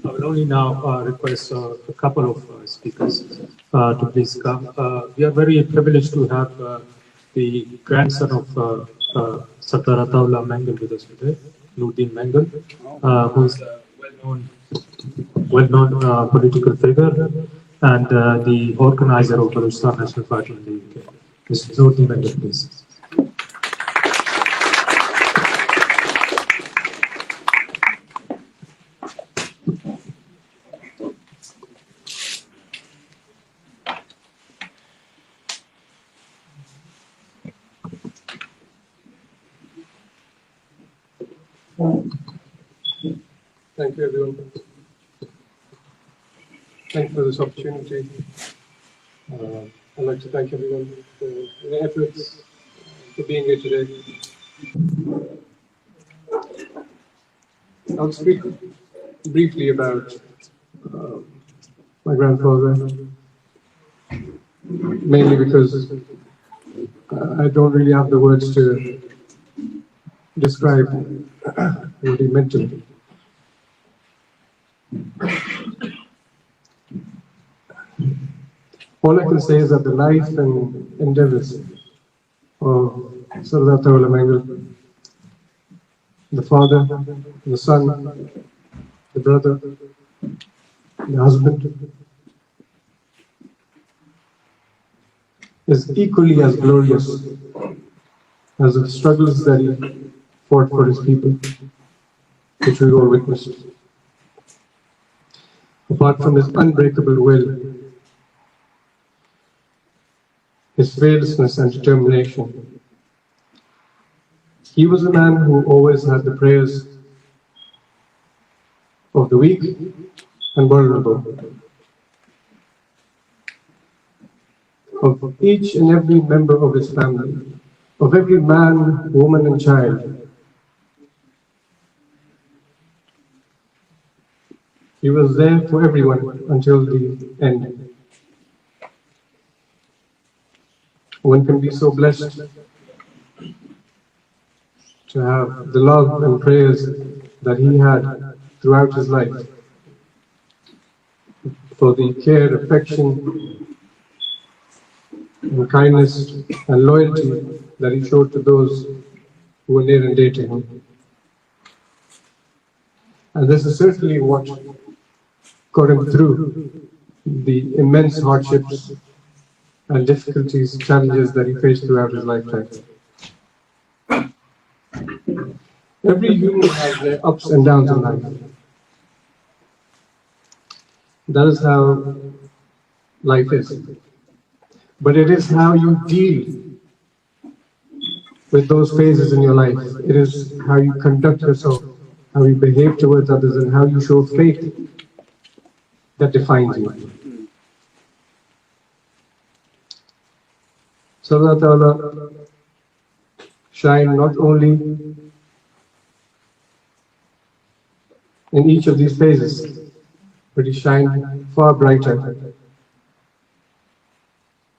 I will only now request a couple of speakers to please come. We are very privileged to have the grandson of Sardar Athaullah Meingle with us today, Nordin Meingle, who is a well-known political figure and the organizer of Balochstan National Party in the UK. Mr. Nordin Meingle, please. Thank you, everyone. Thank you for this opportunity. I'd like to thank everyone for their efforts, for being here today. I'll speak briefly about my grandfather, mainly because I don't really have the words to describe what he meant to me. All I can say is that the life and endeavors of Sardar Athaullah Meingle, the father, the son, the brother, the husband, is equally as glorious as the struggles that he fought for his people, which we all witnessed. Apart from his unbreakable will, his fearlessness and determination, he was a man who always had the prayers of the weak and vulnerable, of each and every member of his family, of every man, woman, and child. He was there for everyone until the end. One can be so blessed to have the love and prayers that he had throughout his life, for the care, affection, and kindness and loyalty that he showed to those who were near and dear to him. And this is certainly what got him through the immense hardships and difficulties, challenges that he faced throughout his lifetime. Every human has their ups and downs in life. That is how life is. But it is how you deal with those phases in your life. It is how you conduct yourself, how you behave towards others, and how you show faith that defines you. Sardar Athaullah shined not only in each of these phases, but he shined far brighter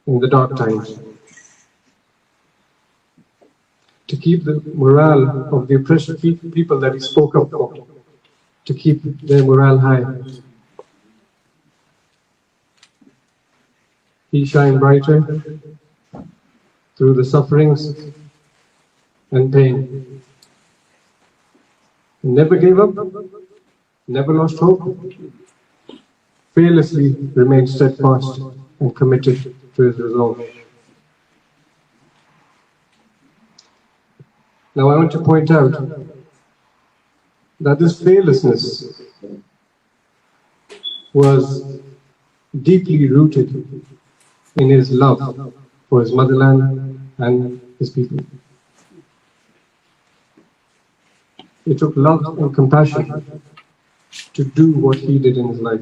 in the dark times. To keep the morale of the oppressed people that he spoke up for, to keep their morale high. He shined brighter through the sufferings and pain. He never gave up, never lost hope, fearlessly remained steadfast and committed to his resolve. Now I want to point out that this fearlessness was deeply rooted in his love for his motherland and his people. It took love and compassion to do what he did in his life.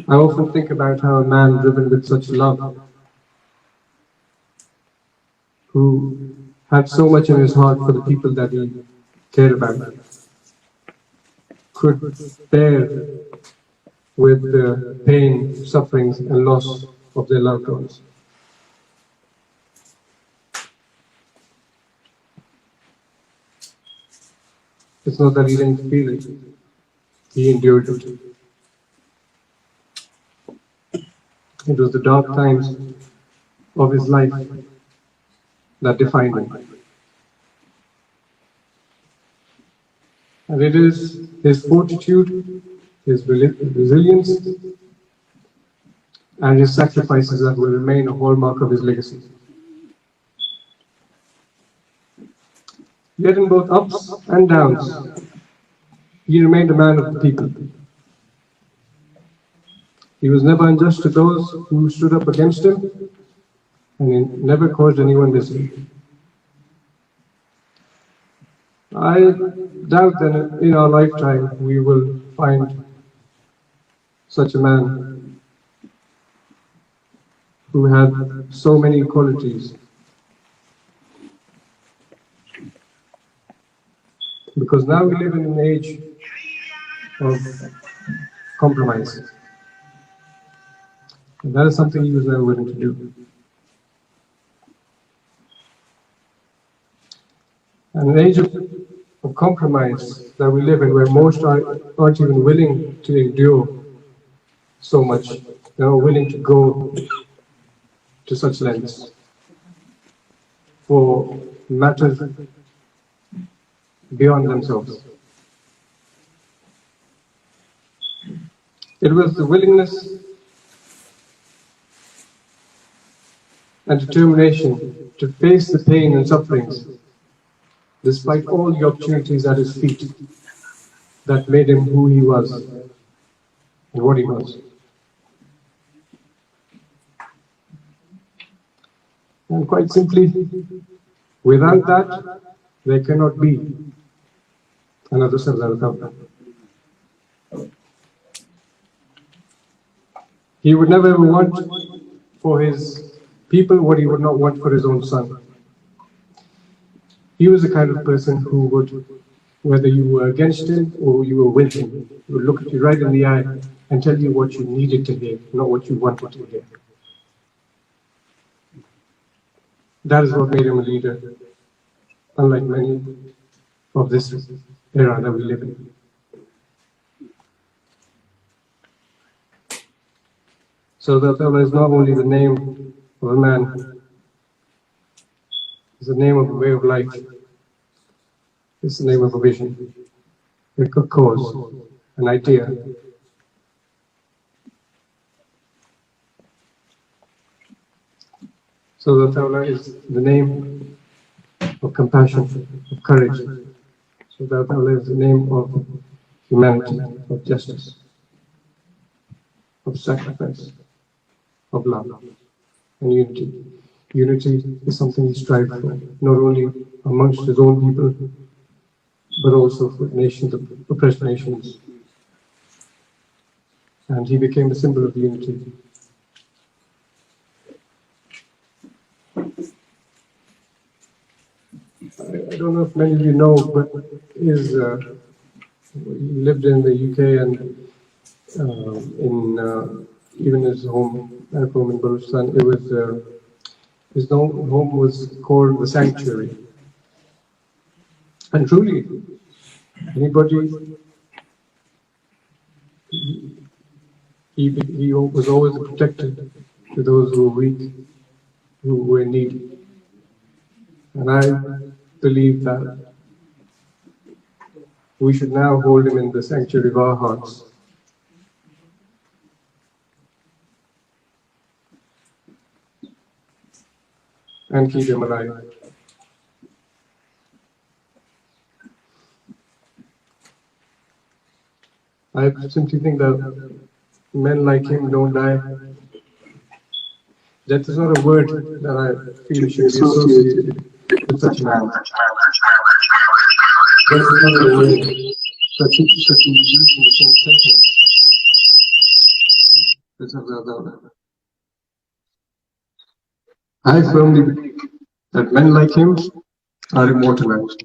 I often think about how a man driven with such love, who had so much in his heart for the people that he cared about, could bear with the pain, sufferings, and loss of their loved ones. It's not that he didn't feel it. he endured it. It was the dark times of his life that defined him. And it is his fortitude, his resilience, and his sacrifices that will remain a hallmark of his legacy. Yet in both ups and downs, he remained a man of the people. He was never unjust to those who stood up against him, and he never caused anyone misery. I doubt that in our lifetime we will find such a man who had so many qualities. Because now we live in an age of compromise. And that is something he was never willing to do. And an age of compromise that we live in, where most aren't even willing to endure so much. They're not willing to go to such lengths for matters beyond themselves. It was the willingness and determination to face the pain and sufferings, despite all the opportunities at his feet, that made him who he was and what he was. And quite simply, without that, there cannot be another Sardar. He would never ever want for his people what he would not want for his own son. He was the kind of person who would, whether you were against him or you were with him, he would look at you right in the eye and tell you what you needed to hear, not what you wanted to hear. That is what made him a leader, unlike many of this era that we live in. So that is not only the name of a man, it's the name of a way of life. It's the name of a vision, a cause, an idea. So that Ta'ala is the name of compassion, of courage. So that Ta'ala is the name of humanity, of justice, of sacrifice, of love and unity. Unity is something he strived for, not only amongst his own people, but also for nations, oppressed nations. And he became a symbol of unity. I don't know if many of you know, but he lived in the UK and even his home, back home in Bluchestan, his home was called the Sanctuary. And truly, anybody, he was always protected to those who were weak, who were in need. And I believe that we should now hold him in the sanctuary of our hearts. And keep him alive. I simply think that men like him don't die. That is not a word that I feel should be associated with such a man. That is not a word that should be used in the same sentence with Sardar. I firmly believe that men like him are immortalized.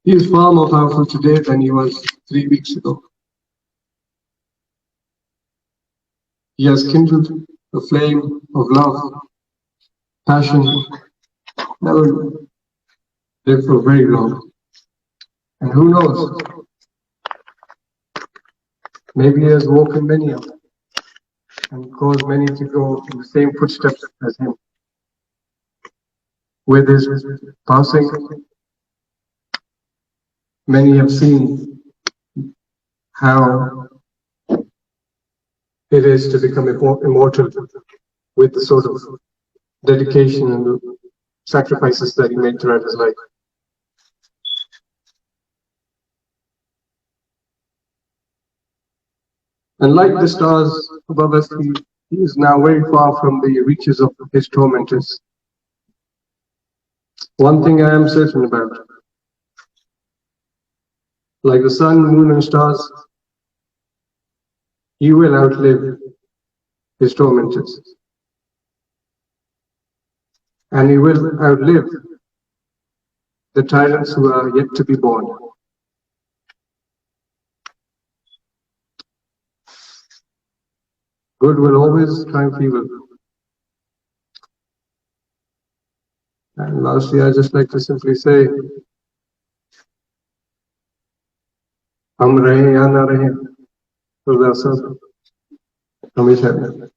He is far more powerful today than he was 3 weeks ago. He has kindled a flame of love, passion, never lived for very long. And who knows, Maybe he has woken many up and caused many to go in the same footsteps as him. With his passing, many have seen how it is to become immortal with the sort of dedication and the sacrifices that he made throughout his life. And like the stars above us, he is now very far from the reaches of his tormentors. One thing I am certain about, like the sun, moon and stars, he will outlive his tormentors. And he will outlive the tyrants who are yet to be born. Good will always triumph evil. And lastly, I'd just like to simply say, hum rahe ya na rahe, Sardar Sahab, hamesha rahe.